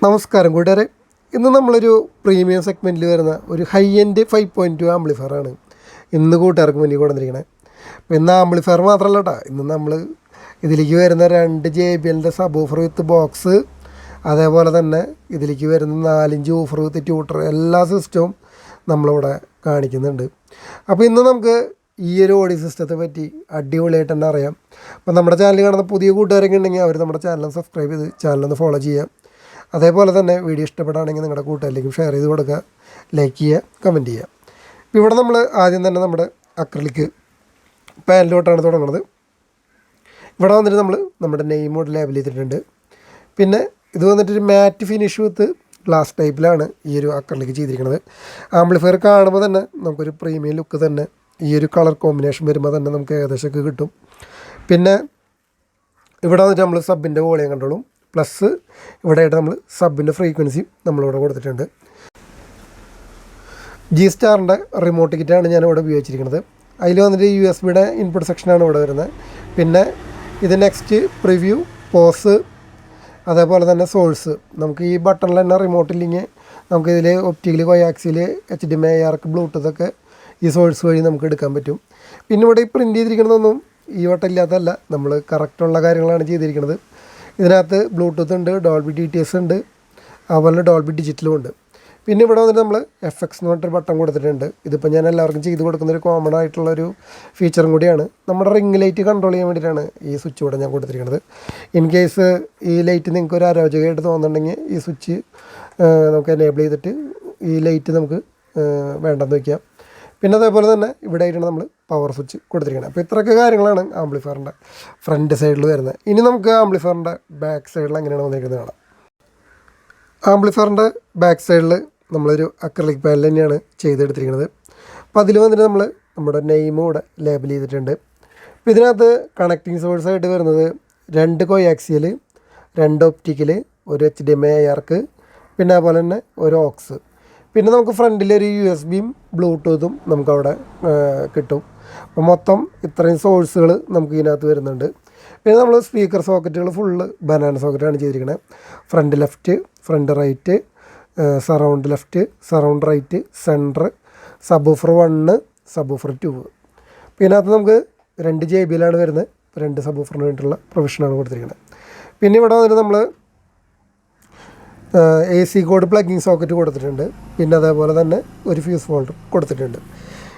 നമസ്കാരം കൂട്ടുകാരെ, ഇന്ന് നമ്മളൊരു പ്രീമിയം സെഗ്മെൻറ്റിൽ വരുന്ന ഒരു ഹൈ എൻഡ് 5.2 ആംപ്ലിഫയറാണ് ഇന്ന് കൂട്ടുകാർക്ക് മുന്നിൽ കൊണ്ടുവന്നിരിക്കണേ. അപ്പോൾ ഇന്ന് ആംപ്ലിഫയർ മാത്രമല്ല കേട്ടോ, ഇന്ന് നമ്മൾ ഇതിലേക്ക് വരുന്ന 2 JBL സബ് ഓഫർ വിത്ത് ബോക്സ്, അതേപോലെ തന്നെ ഇതിലേക്ക് വരുന്ന 4-5 ഓഫർ വിത്ത് ട്യൂട്ടർ, എല്ലാ സിസ്റ്റവും നമ്മളിവിടെ കാണിക്കുന്നുണ്ട്. അപ്പോൾ ഇന്ന് നമുക്ക് ഈ ഒരു ഓഡിയോ സിസ്റ്റത്തെ പറ്റി അടിപൊളിയായിട്ട് തന്നെ അറിയാം. അപ്പോൾ നമ്മുടെ ചാനൽ കാണുന്ന പുതിയ കൂട്ടുകാരൊക്കെ ഉണ്ടെങ്കിൽ അവർ നമ്മുടെ ചാനൽ സബ്സ്ക്രൈബ് ചെയ്ത് ചാനലൊന്ന് ഫോളോ ചെയ്യുക. അതേപോലെ തന്നെ വീഡിയോ ഇഷ്ടപ്പെടുകയാണെങ്കിൽ നിങ്ങളുടെ കൂട്ടുകാരിലേക്കും ഷെയർ ചെയ്ത് കൊടുക്കുക, ലൈക്ക് ചെയ്യുക, കമൻറ്റ് ചെയ്യുക. ഇപ്പോൾ ഇവിടെ നമ്മൾ ആദ്യം തന്നെ നമ്മുടെ അക്രിലിക് പാനലോട്ടാണ് തുടങ്ങുന്നത്. ഇവിടെ വന്നിട്ട് നമ്മൾ നമ്മുടെ നെയിം മോഡ് ലേബൽ ചെയ്തിട്ടുണ്ട്. പിന്നെ ഇത് വന്നിട്ടൊരു മാറ്റ് ഫിനിഷ് വിത്ത് ഗ്ലാസ് ടൈപ്പിലാണ് ഈ ഒരു അക്രിലിക് ചെയ്തിരിക്കുന്നത്. ആംപ്ലിഫയർ കാണുമ്പോൾ തന്നെ നമുക്കൊരു പ്രീമിയം ലുക്ക് തന്നെ ഈ ഒരു കളർ കോമ്പിനേഷൻ വരുമ്പോൾ തന്നെ നമുക്ക് ഏകദേശമൊക്കെ കിട്ടും. പിന്നെ ഇവിടെ വന്നിട്ട് നമ്മൾ സബിൻ്റെ വോളിയം കണ്ടോളും, പ്ലസ് ഇവിടെയായിട്ട് നമ്മൾ സബിൻ്റെ ഫ്രീക്വൻസിയും നമ്മളിവിടെ കൊടുത്തിട്ടുണ്ട്. G-സ്റ്റാറിൻ്റെ റിമോട്ട് കിറ്റാണ് ഞാനിവിടെ ഉപയോഗിച്ചിരിക്കുന്നത്. അതിൽ വന്നിട്ട് USB-യുടെ ഇൻപുട്ട് സെക്ഷനാണ് ഇവിടെ വരുന്നത്. പിന്നെ ഇത് നെക്സ്റ്റ് പ്രിവ്യൂ, പോസ്, അതേപോലെ തന്നെ സോഴ്സ്. നമുക്ക് ഈ ബട്ടണിൽ തന്നെ റിമോട്ടില്ലെങ്കിൽ നമുക്കിതിൽ ഒപ്റ്റിക്കൽ, കോയാക്സിൽ, HDMI, ARC, ബ്ലൂടൂത്തൊക്കെ ഈ സോഴ്സ് വഴി നമുക്ക് എടുക്കാൻ പറ്റും. പിന്നെ ഇവിടെ ഈ പ്രിൻ്റ് ചെയ്തിരിക്കുന്നതൊന്നും ഈ വട്ടം ഇല്ലാത്തതല്ല, നമ്മൾ കറക്റ്റുള്ള കാര്യങ്ങളാണ് ചെയ്തിരിക്കുന്നത്. ഇതിനകത്ത് ബ്ലൂടൂത്ത് ഉണ്ട്, ഡോൾബി DTS ഉണ്ട്, അതുപോലെ ഡോൾബി ഡിജിറ്റലും ഉണ്ട്. പിന്നെ ഇവിടെ വന്നിട്ട് നമ്മൾ FX എന്ന് പറഞ്ഞിട്ടൊരു ബട്ടൺ കൊടുത്തിട്ടുണ്ട്. ഇതിപ്പോൾ ഞാൻ എല്ലാവർക്കും ചെയ്ത് കൊടുക്കുന്നൊരു കോമൺ ആയിട്ടുള്ളൊരു ഫീച്ചറും കൂടിയാണ്. നമ്മുടെ റിംഗ് ലൈറ്റ് കൺട്രോൾ ചെയ്യാൻ വേണ്ടിയിട്ടാണ് ഈ സ്വിച്ച് ഇവിടെ ഞാൻ കൊടുത്തിരിക്കുന്നത്. ഇൻ കേസ് ഈ ലൈറ്റ് നിങ്ങൾക്ക് ഒരു അരോചകമായിട്ട് തോന്നുന്നുണ്ടെങ്കിൽ ഈ സ്വിച്ച് നമുക്ക് എനേബിൾ ചെയ്തിട്ട് ഈ ലൈറ്റ് നമുക്ക് വേണ്ടെന്ന് വയ്ക്കാം. പിന്നെ അതേപോലെ തന്നെ ഇവിടെ ആയിട്ടാണ് നമ്മൾ പവർ സ്വിച്ച് കൊടുത്തിരിക്കുന്നത്. അപ്പോൾ ഇത്രയൊക്കെ കാര്യങ്ങളാണ് ആംപ്ലിഫയറിൻ്റെ ഫ്രണ്ട് സൈഡിൽ വരുന്നത്. ഇനി നമുക്ക് ആംപ്ലിഫയറിൻ്റെ ബാക്ക് സൈഡിൽ എങ്ങനെയാണ് വന്നിരിക്കുന്നത് കാണാം. ആംപ്ലിഫയറിൻ്റെ ബാക്ക് സൈഡിൽ നമ്മളൊരു അക്രിലിക് പാനൽ തന്നെയാണ് ചെയ്തെടുത്തിരിക്കുന്നത്. അപ്പോൾ അതിൽ വന്നിട്ട് നമ്മൾ നമ്മുടെ നെയിമും ഇവിടെ ലേബൽ ചെയ്തിട്ടുണ്ട്. അപ്പോൾ ഇതിനകത്ത് കണക്റ്റിംഗ് സോഴ്സായിട്ട് വരുന്നത് 2 കോയാക്സിയൽ, 2 ഒപ്റ്റിക്കൽ, ഒരു HDMI, ARC, പിന്നെ അതുപോലെ തന്നെ ഒരു ഓക്സ്. പിന്നെ നമുക്ക് ഫ്രണ്ടിലൊരു USB-യും ബ്ലൂടൂത്തും നമുക്കവിടെ കിട്ടും. അപ്പോൾ മൊത്തം ഇത്രയും സോഴ്സുകൾ നമുക്ക് ഇതിനകത്ത് വരുന്നുണ്ട്. പിന്നെ നമ്മൾ സ്പീക്കർ സോക്കറ്റുകൾ ഫുള്ള് ബനാന സോക്കറ്റാണ് ചെയ്തിരിക്കുന്നത്. Front left, front right, surround left, surround right, centre, subwoofer 1, subwoofer 2. പിന്നെ ഇതിനകത്ത് നമുക്ക് 2 JBL വരുന്നത്. 2 സബ് ഓഫറിന് വേണ്ടിയിട്ടുള്ള പ്രൊവിഷനാണ് കൊടുത്തിരിക്കുന്നത്. പിന്നെ ഇവിടെ വന്നിട്ട് നമ്മൾ AC കോഡ് പ്ലഗിങ് സോക്കറ്റ് കൊടുത്തിട്ടുണ്ട്. പിന്നെ അതേപോലെ തന്നെ ഒരു ഫ്യൂസ് ഹോൾഡർ കൊടുത്തിട്ടുണ്ട്.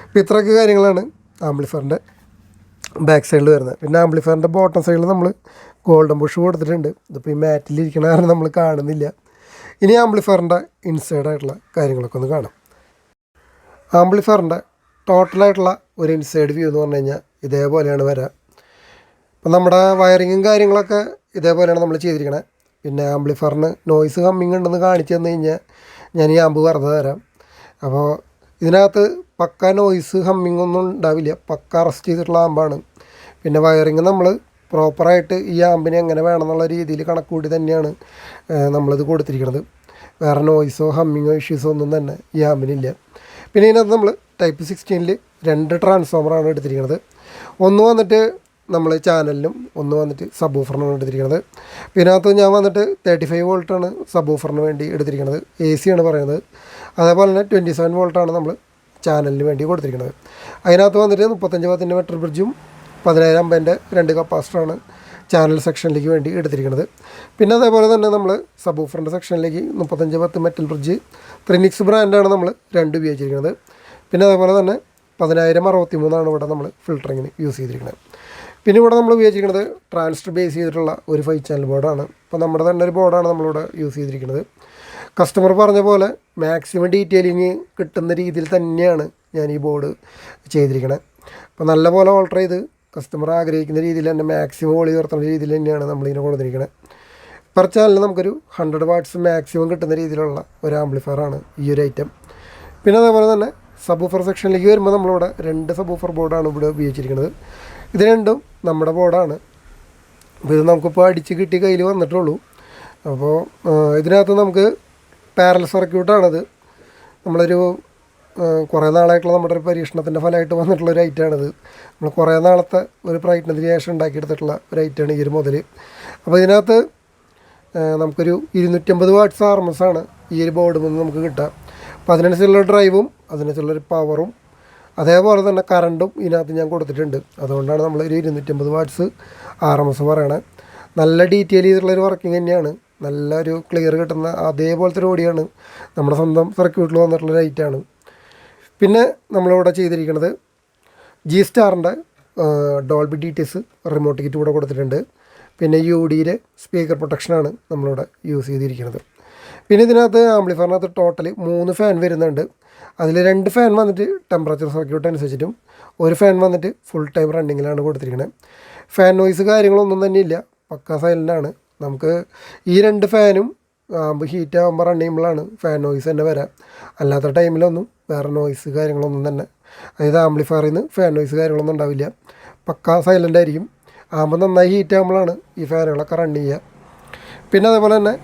അപ്പോൾ ഇത്രയൊക്കെ കാര്യങ്ങളാണ് ആംപ്ലിഫയറിൻ്റെ ബാക്ക് സൈഡിൽ വരുന്നത്. പിന്നെ ആംപ്ലിഫയറിൻ്റെ ബോട്ടം സൈഡിൽ നമ്മൾ ഗോൾഡൻ ബുഷ് കൊടുത്തിട്ടുണ്ട്. ഇതിപ്പോൾ ഈ മാറ്റിലിരിക്കണ കാരണം നമ്മൾ കാണുന്നില്ല. ഇനി ആംപ്ലിഫയറിൻ്റെ ഇൻസൈഡായിട്ടുള്ള കാര്യങ്ങളൊക്കെ ഒന്ന് കാണാം. ആംപ്ലിഫയറിൻ്റെ ടോട്ടലായിട്ടുള്ള ഒരു ഇൻസൈഡ് വ്യൂ എന്ന് പറഞ്ഞു കഴിഞ്ഞാൽ ഇതേപോലെയാണ് വരിക. അപ്പോൾ നമ്മുടെ വയറിങ്ങും കാര്യങ്ങളൊക്കെ ഇതേപോലെയാണ് നമ്മൾ ചെയ്തിരിക്കണത്. പിന്നെ ആംപ്ലിഫയറിന് നോയ്സ് ഹമ്മിങ് ഉണ്ടെന്ന് കാണിച്ചു തന്നു കഴിഞ്ഞാൽ ഞാൻ ഈ ആമ്പ് വെറുതെ തരാം. അപ്പോൾ ഇതിനകത്ത് പക്ക നോയ്സ് ഹമ്മിങ് ഒന്നും ഉണ്ടാവില്ല, പക്ക അറസ്റ്റ് ചെയ്തിട്ടുള്ള ആമ്പാണ്. പിന്നെ വയറിങ് നമ്മൾ പ്രോപ്പറായിട്ട് ഈ ആമ്പിനെ എങ്ങനെ വേണമെന്നുള്ള രീതിയിൽ കണക്കൂടി തന്നെയാണ് നമ്മളിത് കൊടുത്തിരിക്കുന്നത്. വേറെ നോയ്സോ ഹമ്മിങ്ങോ ഇഷ്യൂസോ ഒന്നും തന്നെ ഈ ആമ്പിനില്ല. പിന്നെ ഇതിനകത്ത് നമ്മൾ ടൈപ്പ് 16-ൽ 2 ട്രാൻസ്ഫോമറാണ് എടുത്തിരിക്കുന്നത്. ഒന്ന് വന്നിട്ട് നമ്മൾ ചാനലിനും, ഒന്ന് വന്നിട്ട് സബ് ഓഫറിനാണ് എടുത്തിരിക്കുന്നത്. പിന്നെ അതിനകത്ത് ഞാൻ വന്നിട്ട് 35 വോൾട്ടാണ് സബ് ഓഫറിന് വേണ്ടി എടുത്തിരിക്കുന്നത്, AC ആണ് പറയുന്നത്. അതേപോലെ തന്നെ 27 വോൾട്ടാണ് നമ്മൾ ചാനലിന് വേണ്ടി കൊടുത്തിരിക്കുന്നത്. അതിനകത്ത് വന്നിട്ട് 35 വാട്ടിൻ്റെ മെറ്റൽ ബ്രിഡ്ജും 10,000 അമ്പതിൻ്റെ 2 കപ്പാസിറ്ററാണ് ചാനൽ സെക്ഷനിലേക്ക് വേണ്ടി എടുത്തിരിക്കുന്നത്. പിന്നെ അതേപോലെ തന്നെ നമ്മൾ സബ് ഓഫറിൻ്റെ സെക്ഷനിലേക്ക് 35 വാട്ട് മെറ്റൽ ബ്രിഡ്ജ് ത്രിനിക്സ് ബ്രാൻഡാണ് നമ്മൾ 2 ഉപയോഗിച്ചിരിക്കുന്നത്. പിന്നെ അതേപോലെ തന്നെ 1063 ഇവിടെ നമ്മൾ ഫിൽറ്ററിങ്ങിന് യൂസ് ചെയ്തിരിക്കുന്നത്. പിന്നെ ഇവിടെ നമ്മൾ ഉപയോഗിച്ചിരിക്കുന്നത് ട്രാൻസിസ്റ്റർ ബേസ് ചെയ്തിട്ടുള്ള ഒരു 5 ചാനൽ ബോർഡാണ്. അപ്പോൾ നമ്മുടെ തന്നെ ഒരു ബോർഡാണ് നമ്മളിവിടെ യൂസ് ചെയ്തിരിക്കുന്നത്. കസ്റ്റമർ പറഞ്ഞ പോലെ മാക്സിമം ഡീറ്റെയിലിങ് കിട്ടുന്ന രീതിയിൽ തന്നെയാണ് ഞാൻ ഈ ബോർഡ് ചെയ്തിരിക്കുന്നത്. അപ്പോൾ നല്ലപോലെ ഓൾട്ടർ ചെയ്ത് കസ്റ്റമർ ആഗ്രഹിക്കുന്ന രീതിയിൽ തന്നെ മാക്സിമം വോളി ഉയർത്തുന്ന രീതിയിൽ തന്നെയാണ് നമ്മളിതിനെ കൊണ്ടുവന്നിരിക്കുന്നത്. പെർ ചാനലിൽ നമുക്കൊരു 100 വാട്ട്സ് മാക്സിമം കിട്ടുന്ന രീതിയിലുള്ള ഒരു ആംപ്ലിഫയറാണ് ഈ ഒരു ഐറ്റം. പിന്നെ അതേപോലെ തന്നെ സബ് ഓഫർ സെക്ഷനിലേക്ക് വരുമ്പോൾ നമ്മളിവിടെ 2 സബ് ഓഫർ ബോർഡാണ് ഇവിടെ ഉപയോഗിച്ചിരിക്കുന്നത്. ഇത് രണ്ടും നമ്മുടെ ബോർഡാണ്. അപ്പോൾ ഇത് നമുക്കിപ്പോൾ അടിച്ച് കിട്ടി കയ്യിൽ വന്നിട്ടുള്ളൂ. അപ്പോൾ ഇതിനകത്ത് നമുക്ക് പാരലൽ സർക്യൂട്ടാണിത്. നമ്മളൊരു കുറേ നാളായിട്ടുള്ള നമ്മുടെ ഒരു പരീക്ഷണത്തിൻ്റെ ഫലമായിട്ട് വന്നിട്ടുള്ളൊരു ഐറ്റമാണിത്. നമ്മൾ കുറേ നാളത്തെ ഒരു പ്രയത്നത്തിന് ശേഷം ഉണ്ടാക്കിയെടുത്തിട്ടുള്ള ഒരു ഐറ്റമാണ് ഈ ഒരു മുതൽ. അപ്പോൾ ഇതിനകത്ത് നമുക്കൊരു 250 വാട്ട്സ് RMS ആണ് ഈ ഒരു ബോർഡിൽ നിന്ന് നമുക്ക് കിട്ടുക. അപ്പോൾ അതിനനുസരിച്ചുള്ള ഡ്രൈവും അതിനനുസരിച്ചുള്ളൊരു പവറും അതേപോലെ തന്നെ കറണ്ടും ഇതിനകത്ത് ഞാൻ കൊടുത്തിട്ടുണ്ട്. അതുകൊണ്ടാണ് നമ്മളൊരു 250 വാട്ട്സ് RMS പറയണത്. നല്ല ഡീറ്റെയിൽ ചെയ്തിട്ടുള്ളൊരു വർക്കിംഗ് തന്നെയാണ്. നല്ലൊരു ക്ലിയർ കിട്ടുന്ന അതേപോലത്തെ ഒരു ഓഡിയാണ് നമ്മുടെ സ്വന്തം സർക്യൂട്ടിൽ വന്നിട്ടുള്ള ലൈറ്റാണ്. പിന്നെ നമ്മളിവിടെ ചെയ്തിരിക്കുന്നത് G-Starൻ്റെ ഡോൾബി DTS റിമോട്ട് കിറ്റ് കൂടെ കൊടുത്തിട്ടുണ്ട്. പിന്നെ UDയുടെ സ്പീക്കർ പ്രൊട്ടക്ഷനാണ് നമ്മളിവിടെ യൂസ് ചെയ്തിരിക്കുന്നത്. പിന്നെ ഇതിനകത്ത് ആംപ്ലിഫയറിനകത്ത് ടോട്ടൽ 3 ഫാൻ വരുന്നുണ്ട്. അതിൽ 2 ഫാൻ വന്നിട്ട് ടെമ്പറേച്ചർ സർക്യൂട്ട് അനുസരിച്ചിട്ടും 1 ഫാൻ വന്നിട്ട് ഫുൾ ടൈം റണ്ണിങ്ങിലാണ് കൊടുത്തിരിക്കുന്നത്. ഫാൻ നോയ്സ് കാര്യങ്ങളൊന്നും തന്നെ ഇല്ല, പക്ക സൈലൻ്റാണ്. നമുക്ക് ഈ 2 ഫാനും ഹീറ്റ് ആകുമ്പോൾ റൺ ചെയ്യുമ്പോഴാണ് ഫാൻ നോയ്സ് തന്നെ വരാം. അല്ലാത്ത ടൈമിലൊന്നും വേറെ നോയ്സ് കാര്യങ്ങളൊന്നും തന്നെ, അതായത് ആംപ്ലിഫയറിൽ നിന്ന് ഫാൻ നോയ്സ് കാര്യങ്ങളൊന്നും ഉണ്ടാവില്ല, പക്ക സൈലൻ്റ് ആയിരിക്കും. ആകുമ്പോൾ നന്നായി ഹീറ്റ് ആകുമ്പോഴാണ് ഈ ഫാനുകളൊക്കെ റൺ ചെയ്യുക. പിന്നെ അതേപോലെ തന്നെ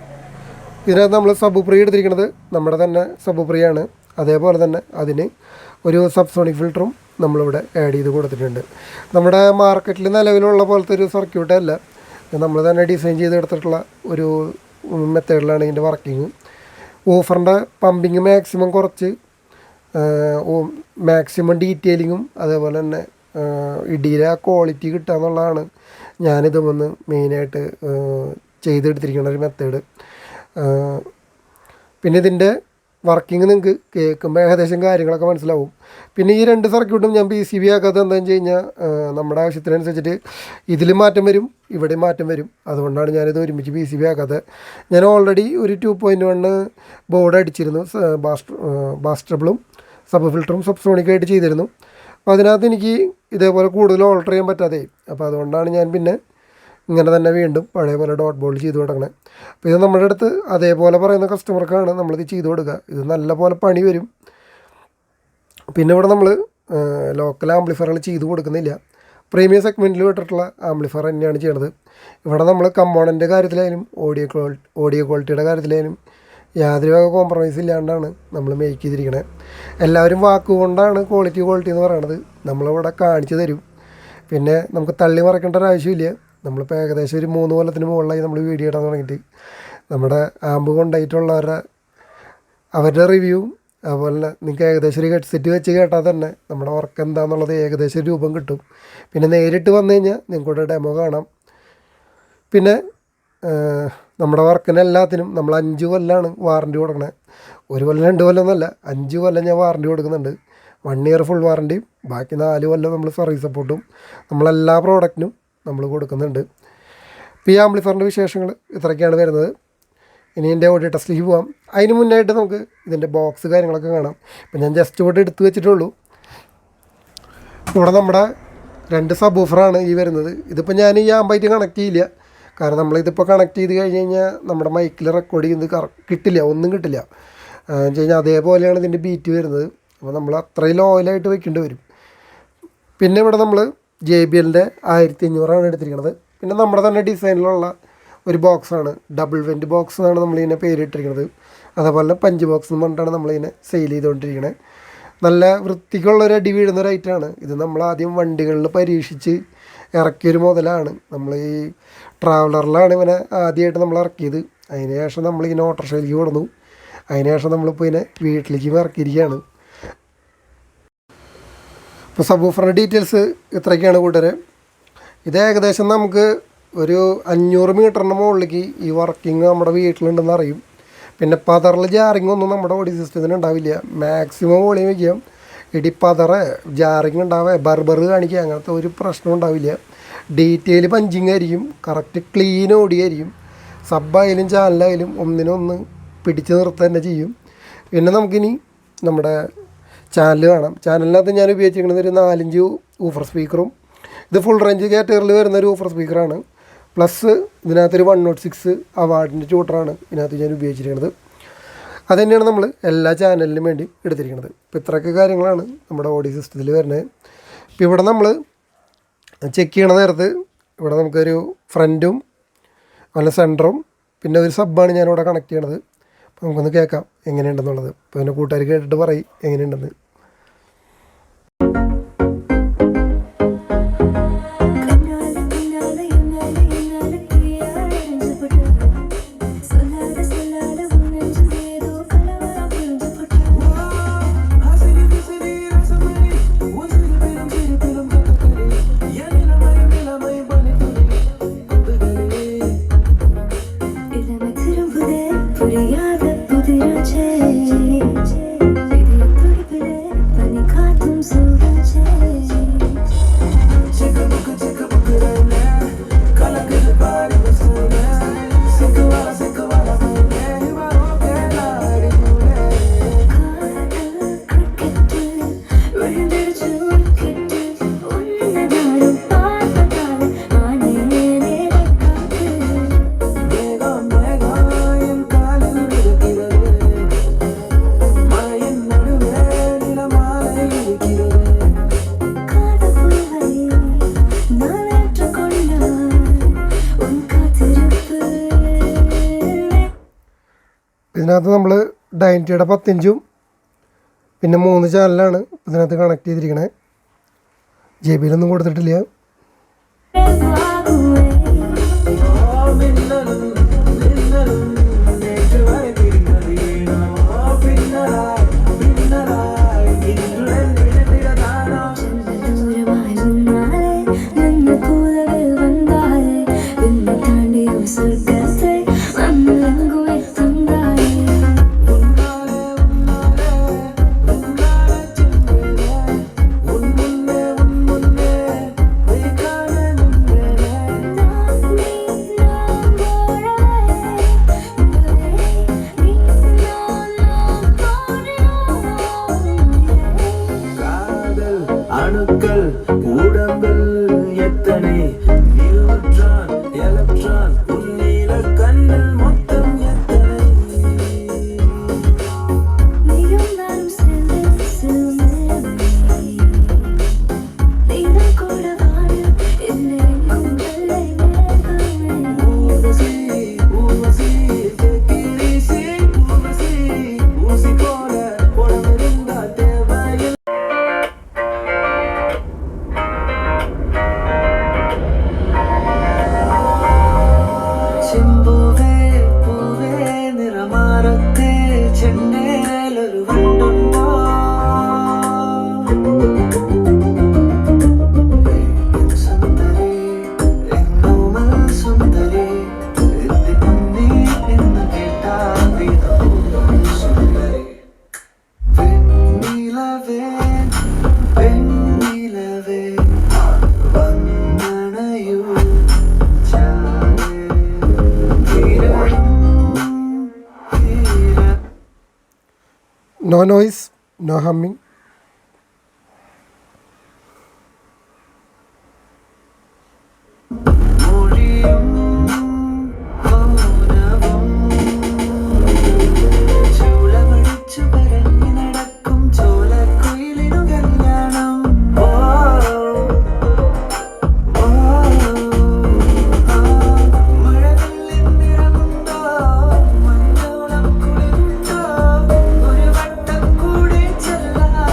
ഇതിനകത്ത് നമ്മൾ സബ് ഫ്രീ എടുത്തിരിക്കുന്നത് നമ്മുടെ തന്നെ സബ് ഫ്രീ ആണ്. അതേപോലെ തന്നെ അതിന് ഒരു സബ്സോണിക് ഫിൽറ്ററും നമ്മളിവിടെ ആഡ് ചെയ്ത് കൊടുത്തിട്ടുണ്ട്. നമ്മുടെ മാർക്കറ്റിൽ നിലവിലുള്ള പോലത്തെ ഒരു സർക്യൂട്ടല്ല, നമ്മൾ തന്നെ ഡിസൈൻ ചെയ്തെടുത്തിട്ടുള്ള ഒരു മെത്തേഡിലാണ് ഇതിൻ്റെ വർക്കിങ്. ഓഫറിൻ്റെ പമ്പിങ് മാക്സിമം കുറച്ച് മാക്സിമം ഡീറ്റെയിലിങ്ങും അതേപോലെ തന്നെ ഇടിയിലെ ക്വാളിറ്റി കിട്ടുക എന്നുള്ളതാണ് ഞാനിത് വന്ന് മെയിനായിട്ട് ചെയ്തെടുത്തിരിക്കുന്ന ഒരു മെത്തേഡ്. പിന്നെ ഇതിൻ്റെ വർക്കിംഗ് നിങ്ങൾക്ക് കേൾക്കുമ്പോൾ ഏകദേശം കാര്യങ്ങളൊക്കെ മനസ്സിലാവും. പിന്നെ ഈ 2 സർക്യൂട്ടും ഞാൻ PCB ആക്കാത്തത് എന്താണെന്ന് വെച്ച് കഴിഞ്ഞാൽ നമ്മുടെ ആവശ്യത്തിനനുസരിച്ചിട്ട് ഇതിൽ മാറ്റം വരും, ഇവിടെ മാറ്റം വരും. അതുകൊണ്ടാണ് ഞാനിത് ഒരുമിച്ച് PCB ആക്കാത്തത്. ഞാൻ ഓൾറെഡി ഒരു 2.1 ബോർഡ് അടിച്ചിരുന്നു, ബാസ്റ്റബിളും സബ് ഫിൽറ്ററും സബ്സോണിക്കായിട്ട് ചെയ്തിരുന്നു. അപ്പോൾ അതിനകത്ത് എനിക്ക് ഇതേപോലെ കൂടുതൽ ഓൾട്ടർ ചെയ്യാൻ പറ്റാതെ, അപ്പോൾ അതുകൊണ്ടാണ് ഞാൻ പിന്നെ ഇങ്ങനെ തന്നെ വീണ്ടും പഴയ പോലെ ഡോട്ട് ബോൾഡ് ചെയ്ത് കൊടുക്കണേ. അപ്പോൾ ഇത് നമ്മുടെ അടുത്ത് അതേപോലെ പറയുന്ന കസ്റ്റമർക്കാണ് നമ്മളിത് ചെയ്ത് കൊടുക്കുക. ഇത് നല്ല പോലെ പണി വരും. പിന്നെ ഇവിടെ നമ്മൾ ലോക്കൽ ആംപ്ലിഫയറുകൾ ചെയ്ത് കൊടുക്കുന്നില്ല, പ്രീമിയം സെഗ്മെൻറ്റിൽ വിട്ടിട്ടുള്ള ആംപ്ലിഫയർ തന്നെയാണ് ചെയ്യണത്. ഇവിടെ നമ്മൾ കമ്പോണൻ്റെ കാര്യത്തിലായാലും ഓഡിയോ ക്വാളിറ്റിയുടെ കാര്യത്തിലായാലും യാതൊരു വക കോംപ്രമൈസ് ഇല്ലാണ്ടാണ് നമ്മൾ മേക്ക് ചെയ്തിരിക്കണത്. എല്ലാവരും വാക്കുകൊണ്ടാണ് ക്വാളിറ്റി എന്ന് പറയണത്, നമ്മളിവിടെ കാണിച്ചു തരും. പിന്നെ നമുക്ക് തള്ളി മറക്കേണ്ട ഒരു ആവശ്യമില്ല. നമ്മളിപ്പോൾ ഏകദേശം ഒരു 3 കൊല്ലത്തിന് മുകളിലായി നമ്മൾ വീഡിയോ ഇടാൻ തുടങ്ങിയിട്ട്. നമ്മുടെ ആമ്പ് അവരുടെ റിവ്യൂ, അതുപോലെ തന്നെ നിങ്ങൾക്ക് ഏകദേശം ഒരു ഹെഡ്സെറ്റ് വെച്ച് കേട്ടാൽ തന്നെ നമ്മുടെ വർക്ക് എന്താണെന്നുള്ളത് ഏകദേശം രൂപം കിട്ടും. പിന്നെ നേരിട്ട് വന്നു കഴിഞ്ഞാൽ നിങ്ങൾക്കൂടെ ഡെമോ കാണാം. പിന്നെ നമ്മുടെ വർക്കിന് എല്ലാത്തിനും നമ്മൾ 5 കൊല്ലമാണ് വാറൻറ്റി കൊടുക്കണത്. 1 കൊല്ലം 2 കൊല്ലം എന്നല്ല, 5 കൊല്ലം ഞാൻ വാറൻറ്റി കൊടുക്കുന്നുണ്ട്. 1 ഇയർ ഫുൾ വാറൻറ്റിയും ബാക്കി 4 കൊല്ലം നമ്മൾ സർവീസ് സപ്പോർട്ടും നമ്മളെല്ലാ പ്രോഡക്റ്റിനും നമ്മൾ കൊടുക്കുന്നുണ്ട്. ഈ ആംപ്ലിഫയറിൻ്റെ വിശേഷങ്ങൾ ഇത്രയൊക്കെയാണ് വരുന്നത്. ഇനി എൻ്റെ ഓഡിയോ ടെസ്റ്റിലേക്ക് പോകാം. അതിന് മുന്നായിട്ട് നമുക്ക് ഇതിൻ്റെ ബോക്സ് കാര്യങ്ങളൊക്കെ കാണാം. ഇപ്പം ഞാൻ ജസ്റ്റ് ഇവിടെ എടുത്ത് വെച്ചിട്ടുള്ളൂ. ഇവിടെ നമ്മുടെ 2 സബ് ഓഫറാണ് ഈ വരുന്നത്. ഇതിപ്പോൾ ഞാൻ ഈ ആമ്പായിട്ട് കണക്ട് ചെയ്യില്ല, കാരണം നമ്മളിതിപ്പോൾ കണക്ട് ചെയ്ത് കഴിഞ്ഞ് കഴിഞ്ഞാൽ നമ്മുടെ മൈക്കിൽ റെക്കോർഡ് ചെയ്യുന്നത് കിട്ടില്ല, ഒന്നും കിട്ടില്ല. എന്ന് വെച്ച് കഴിഞ്ഞാൽ അതേപോലെയാണ് ഇതിൻ്റെ ബീറ്റ് വരുന്നത്. അപ്പോൾ നമ്മൾ അത്രയും ലോയിലായിട്ട് വെക്കേണ്ടി വരും. പിന്നെ ഇവിടെ നമ്മൾ JBLൻ്റെ 1500 എടുത്തിരിക്കുന്നത്. പിന്നെ നമ്മുടെ തന്നെ ഡിസൈനിലുള്ള ഒരു ബോക്സാണ്, ഡബിൾ വെൻറ്റ് ബോക്സ് എന്നാണ് നമ്മളിതിനെ പേരിട്ടിരിക്കുന്നത്. അതേപോലെ പഞ്ച് ബോക്സ് എന്ന് പറഞ്ഞിട്ടാണ് നമ്മളിതിനെ സെയിൽ ചെയ്തുകൊണ്ടിരിക്കുന്നത്. നല്ല വൃത്തിക്കുള്ളൊരു അടി വീഴുന്ന ഒരു ഐറ്റമാണ് ഇത്. നമ്മൾ ആദ്യം വണ്ടികളിൽ പരീക്ഷിച്ച് ഇറക്കിയൊരു മുതലാണ്. നമ്മൾ ഈ ട്രാവലറിലാണ് ഇവനെ ആദ്യമായിട്ട് നമ്മൾ ഇറക്കിയത്. അതിന് ശേഷം നമ്മളിങ്ങനെ ഓട്ടോറിക്ഷയിലേക്ക് കൊടുന്നു. അതിന് ശേഷം നമ്മളിപ്പോൾ ഇതിനെ വീട്ടിലേക്ക് ഇറക്കിയിരിക്കുകയാണ്. ഇപ്പോൾ സബ് ഡീറ്റെയിൽസ് ഇത്രയൊക്കെയാണ് കൂട്ടരെ. ഇത് ഏകദേശം നമുക്ക് ഒരു 500 മീറ്ററിൻ്റെ മുകളിലേക്ക് ഈ വർക്കിംഗ് നമ്മുടെ വീട്ടിലുണ്ടെന്ന് അറിയും. പിന്നെ പതറിൽ ജാറിങ് ഒന്നും നമ്മുടെ ഓഡിയോ സിസ്റ്റത്തിന് ഉണ്ടാവില്ല. മാക്സിമം വോളിയം വയ്ക്കാം. ഇടിപ്പതറ ജാറിങ് ഉണ്ടാവുക, ബർബർ കാണിക്കുക, അങ്ങനത്തെ ഒരു പ്രശ്നം ഉണ്ടാവില്ല. ഡീറ്റെയിൽ പഞ്ചിങ് ആയിരിക്കും, കറക്റ്റ് ക്ലീൻ ഓഡിയോ ആയിരിക്കും. സബ്ബായാലും ചാനലായാലും ഒന്നിനൊന്ന് പിടിച്ച് നിർത്തുക തന്നെ ചെയ്യും. പിന്നെ നമുക്കിനി നമ്മുടെ ചാനൽ കാണാം. ചാനലിനകത്ത് ഞാൻ ഉപയോഗിച്ചിരിക്കുന്നത് ഒരു 4-5 ഊഫർ സ്പീക്കറും, ഇത് ഫുൾ റേഞ്ച് കാറ്റഗറിയിൽ വരുന്ന ഒരു ഊഫർ സ്പീക്കറാണ്. പ്ലസ് ഇതിനകത്തൊരു 106 അവാർഡിൻ്റെ ട്യൂട്ടറാണ് ഇതിനകത്ത് ഞാൻ ഉപയോഗിച്ചിരിക്കുന്നത്. അതുതന്നെയാണ് നമ്മൾ എല്ലാ ചാനലിനും വേണ്ടി എടുത്തിരിക്കുന്നത്. ഇപ്പോൾ ഇത്രയൊക്കെ കാര്യങ്ങളാണ് നമ്മുടെ ഓഡിയോ സിസ്റ്റത്തിൽ വരുന്നത്. ഇപ്പോൾ ഇവിടെ നമ്മൾ ചെക്ക് ചെയ്യണ നേരത്ത് ഇവിടെ നമുക്കൊരു ഫ്രണ്ടും അതുപോലെ സെൻറ്ററും പിന്നെ ഒരു സബ്ബാണ് ഞാനിവിടെ കണക്ട് ചെയ്യണത്. അപ്പോൾ നമുക്കൊന്ന് കേൾക്കാം എങ്ങനെയുണ്ടെന്നുള്ളത്. ഇപ്പോൾ എൻ്റെ കൂട്ടുകാർ കേട്ടിട്ട് പറയും എങ്ങനെയുണ്ടെന്ന്. ഇതിനകത്ത് നമ്മൾ ഡൈനിറ്റിയുടെ 10 ഇഞ്ചും പിന്നെ 3 ചാനലാണ് ഇതിനകത്ത് കണക്ട് ചെയ്തിരിക്കണേ. JBL ഒന്നും കൊടുത്തിട്ടില്ല. அணுக்கள் உடம்பில் எத்தனை நியூட்ரான் எலக்ட்ரான் உன்னில கண்ணில் மொத்தம் எத்தனை ஊசி போல உடம்பிருந்தா தேவையில் ചെമ്പൂവേ പൂവേ നിറമാറത്തെ ചെന്നേലൊരു വണ്ടുണ്ടോ സുന്ദരി എന്നോമൽ സുന്ദരി എത്തി പൊന്നി എന്ന് കേട്ടാ സുന്ദരി പെണ്ണിലവേ പെണ്ണിലവേ വന്നണയൂ No noise, no humming. ഒരു വട്ടം കൂടി ചെല്ലാം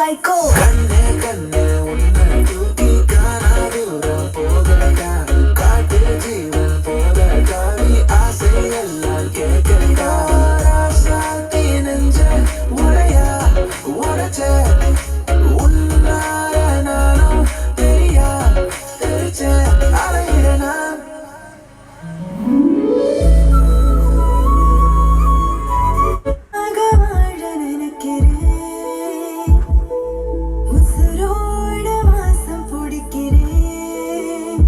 psycho. കണ്ണേ കണ്ണേ ഉന്നെ തൂക്കി കാണാതൂരം പോകലക്കാ കാട്ടിൽ ജീവൻ പോകലക്കാ നീ ആസையெல்லாம் കേൾക്കലക്കാ ராசாத்தி நெஞ்ச உடையா உடைச்ச உன்னால நானும் தெரியா தெரிச்ச அலையிறேன் நான் வாழ நினைக்கிறேன், உசுரோட வாசம் பிடிக்கிறேன்,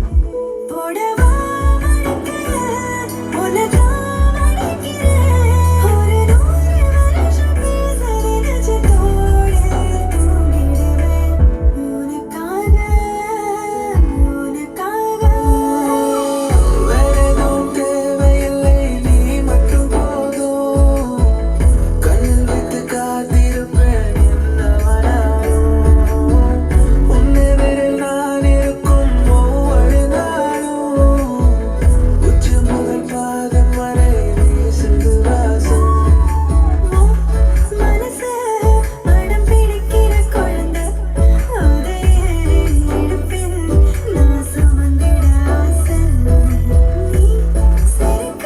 புடவா மடிக்கிறேன், உனதான் மடிக்கிறேன், ஒரு 100 வருஷம் பேச நினைச்சதோட தூங்கிடுவேன், உனக்காக உனக்காக. வேறெதுவும் தேவையில்லை நீ மட்டும் போதும் கண்ணில் வைத்து காத்திருப்பேன் என்னவனாலும் உன்னெதிரில் நான் இருக்கும் ஒவ்வொரு நாளும் உச்சி முதல் பாதம் வரை வீசுது வாசம் மனசு அடம் பிடிக்கிற குழந்தை, அதையே எடுப்பில் நான் சுமந்திட ஆசை. நீ சிரிக்க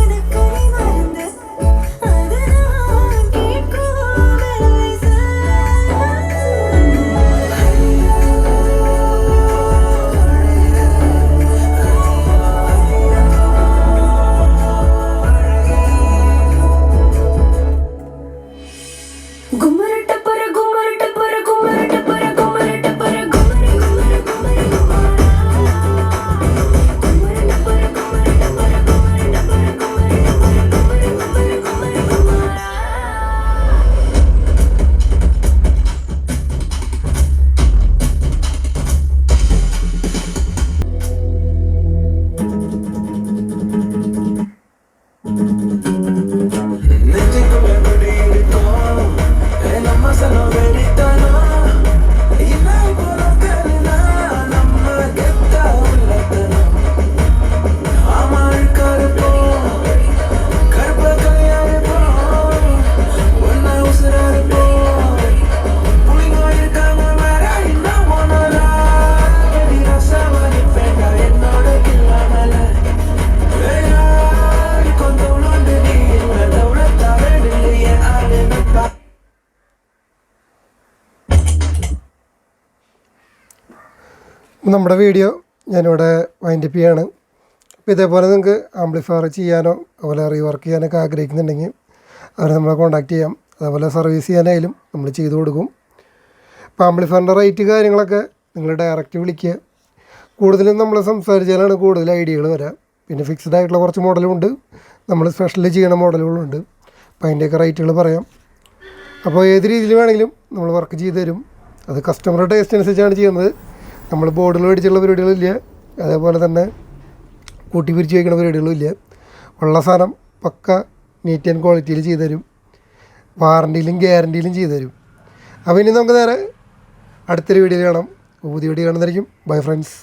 எனக்கு நீ மறந்து, அதை நான் கேட்கும் மெல்லிசை. கும்மரட்ட பர கும்மரட்ட பர கும்மரட்ட பர கும்மரட்ட பர கும்மரி கும்மரி கும்மரி குமாரா. கும்மரட்ட பர கும்மரட்ட பர கும்மரட்ட பர கும்மரட்ட பர கும்மரி கும்மரி கும்மரி குமாரா. நெஞ்சுக்குள்ள குடியிருக்கும் நம்ம சனம் வெடித்தானா என்ன போறோம் கருணா நம்ம கெத்தா உள்ளத்தனம் ஆமாள் கருப்போம் கருப்ப கையாருப்போம் ஒன்னா உசுராருப்போம் புளிங்க இருக்காங்க வேற இன்னும் ஒன்னரா வெடி ரசமணி பேண்டா என்னோட கில்லாமல கொஞ்சம் உள்ள நீ தவிர தவறில்லையே ஆளுநப்பா നമ്മുടെ വീഡിയോ ഞാനിവിടെ വൈൻഡപ്പ് ചെയ്യാണ്. അപ്പോൾ ഇതേപോലെ നിങ്ങൾക്ക് ആംപ്ലിഫയർ ചെയ്യാനോ അതുപോലെ റീവർക്ക് ചെയ്യാനൊക്കെ ആഗ്രഹിക്കുന്നുണ്ടെങ്കിൽ അവരെ നമ്മളെ കോൺടാക്ട് ചെയ്യാം. അതേപോലെ സർവീസ് ചെയ്യാനായാലും നമ്മൾ ചെയ്തു കൊടുക്കും. അപ്പോൾ ആംപ്ലിഫയറിൻ്റെ റേറ്റ് കാര്യങ്ങളൊക്കെ നിങ്ങൾ ഡയറക്റ്റ് വിളിക്കുക. കൂടുതലും നമ്മൾ സംസാരിച്ചാലാണ് കൂടുതൽ ഐഡിയകൾ വരാം. പിന്നെ ഫിക്സ്ഡ് ആയിട്ടുള്ള കുറച്ച് മോഡലുമുണ്ട്, നമ്മൾ സ്പെഷ്യലി ചെയ്യണ മോഡലുകളുണ്ട്. അപ്പോൾ അതിൻ്റെയൊക്കെ റേറ്റുകൾ പറയാം. അപ്പോൾ ഏത് രീതിയിൽ വേണമെങ്കിലും നമ്മൾ വർക്ക് ചെയ്ത് തരും. അത് കസ്റ്റമറുടെ ടേസ്റ്റ് അനുസരിച്ചാണ് ചെയ്യുന്നത്. നമ്മൾ ബോർഡിൽ മേടിച്ചുള്ള പരിപാടികളില്ല, അതേപോലെ തന്നെ കൂട്ടി പിരിച്ച് വയ്ക്കുന്ന പരിപാടികളും ഇല്ല. ഉള്ള സാധനം പക്ക നീറ്റ് ആൻഡ് ക്വാളിറ്റിയിൽ ചെയ്തു തരും, വാറണ്ടിയിലും ഗ്യാരണ്ടിയിലും ചെയ്തു തരും. അപ്പോൾ ഇനി നമുക്ക് നേരെ അടുത്തൊരു വീഡിയോ കാണാം. പുതിയ വീഡിയോ കാണുന്നതായിരിക്കും. Bye friends.